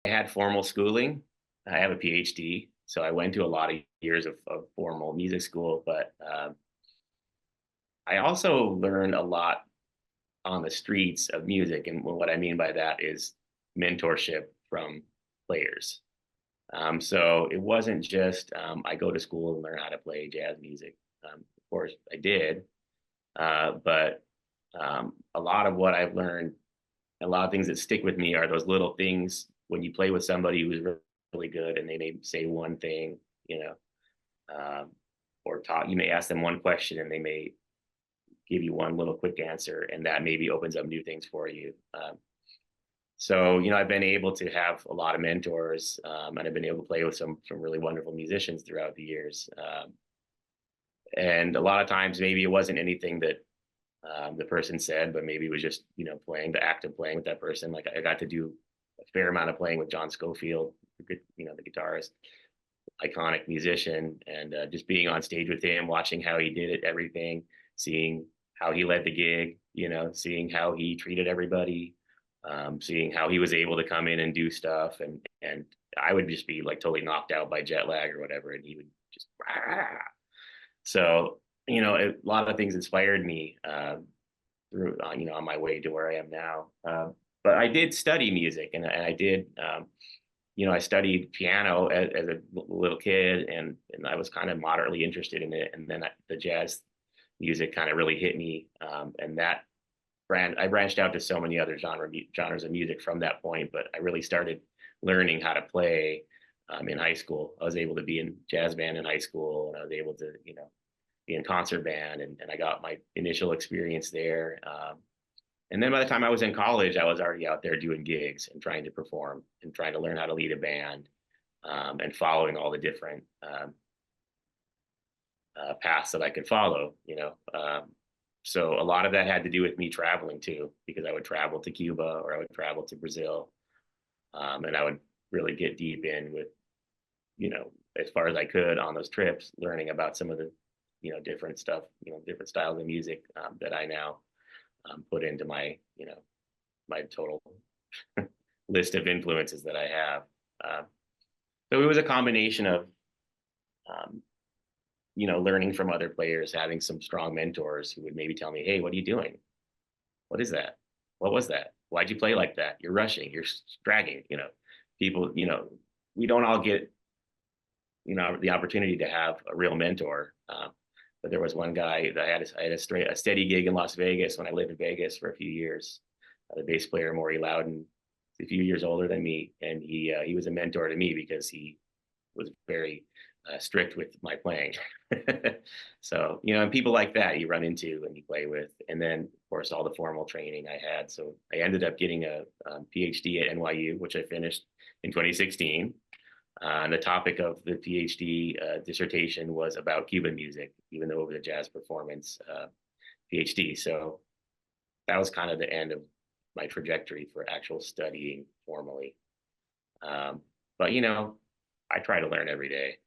had formal schooling. I have a PhD, so I went to a lot of years of formal music school, but I also learned a lot on the streets of music. And what I mean by that is mentorship from players. So it wasn't just I go to school and learn how to play jazz music. Of course, I did, but a lot of what I've learned, a lot of things that stick with me are those little things when you play with somebody who's really good and they may say one thing, you know, um, or talk. You may ask them one question and they may give you one little quick answer, and that maybe opens up new things for you. So, I've been able to have a lot of mentors, and I've been able to play with some really wonderful musicians throughout the years. And a lot of times, maybe it wasn't anything that the person said, but maybe it was just playing the act of playing with that person. Like I got to do a fair amount of playing with John Scofield, the guitarist, iconic musician, and just being on stage with him, watching how he did it, everything, seeing how he led the gig, seeing how he treated everybody, seeing how he was able to come in and do stuff, and I would just be like totally knocked out by jet lag or whatever, and he would just rah. So a lot of things inspired me through on my way to where I am now. But I did study music, and I did. I studied piano as a little kid, and I was kind of moderately interested in it. And then the jazz music kind of really hit me, and I branched out to so many other genres of music from that point. But I really started learning how to play in high school. I was able to be in jazz band in high school, and I was able to be in concert band, and I got my initial experience there. And then by the time I was in college, I was already out there doing gigs and trying to perform and trying to learn how to lead a band, and following all the different paths that I could follow. So a lot of that had to do with me traveling too, because I would travel to Cuba or I would travel to Brazil, and I would really get deep in with, as far as I could on those trips, learning about some of the, different stuff, different styles of music that I now put into my, my total list of influences that I have. So it was a combination of, um, learning from other players, having some strong mentors who would maybe tell me, "Hey, what are you doing? What is that? What was that? Why'd you play like that? You're rushing. You're dragging." People, we don't all get, the opportunity to have a real mentor. But there was one guy that I had a steady gig in Las Vegas when I lived in Vegas for a few years. The bass player, Maury Loudon, a few years older than me, and he was a mentor to me because he was very strict with my playing. So, and people like that you run into and you play with. And then, of course, all the formal training I had. So I ended up getting a PhD at NYU, which I finished in 2016. And the topic of the PhD dissertation was about Cuban music, even though it was a jazz performance PhD. So that was kind of the end of my trajectory for actual studying formally. But I try to learn every day.